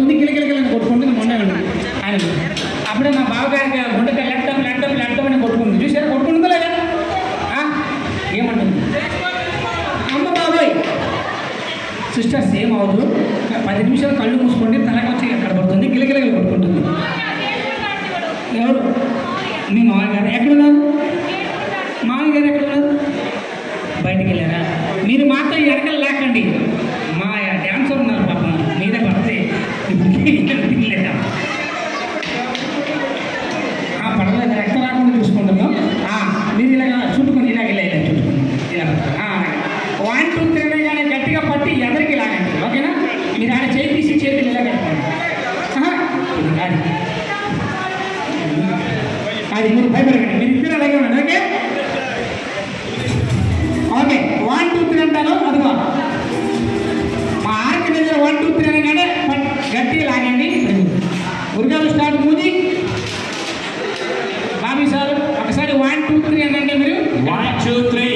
కనబడుతుంది, కిలకిలకిలని కొట్టుకుంటుంది మొండగండి ఆయన. అప్పుడే మా బావగారికి గుండెకి లెట్టం లెట్టం లెట్టం అని కొట్టుకుంటుంది. చూసారు కొట్టుకుంటుందా లేదా? ఏమంటుంది? అమ్మ బాబాయ్ సిస్టర్ సేమ్ అవదు, 10 నిమిషాలు కళ్ళు మూసుకోండి, తలకి వచ్చి ఎక్కడ పడుతుంది, కిలకిలకి కొట్టుకుంటుంది. ఎవరు? మీ మామగారు ఎక్కడున్నారు? మామగారు ఎక్కడున్నారు? బయటికి వెళ్ళారా? మీరు మాత్రం ఎడకలు లేకండి, మా డ్యాన్సర్ ఉన్నారు పాపం మీదే పడితే లేదా పడలేదు, ఎక్కడ రాకుండా చూసుకుంటున్నాం. మీరు ఇలాగ చుట్టుకుని ఇలాగ ఇలా చుట్టుకుని ఇలా 1 2 3 కానీ గట్టిగా పట్టి ఎదరికి లాగండి, ఓకేనా? మీరు ఆయన చేయి తీసి చేతులు ఇలా పెట్టుకోండి. అది మీరు భయపడకండి, మీరు ఇద్దరు అలాగే ఉండండి, ఓకే? ఓకే 1 2 3 అంటాను. అదిగో మా ఆర్గనైజర్ 1 2 3 అనగానే గట్టిగా లాగండి. ఉరిగాలు స్టార్ట్ మ్యూజిక్. బాబీ సార్ ఒకసారి 1 2 3 అనండి. మీరు 1 2 3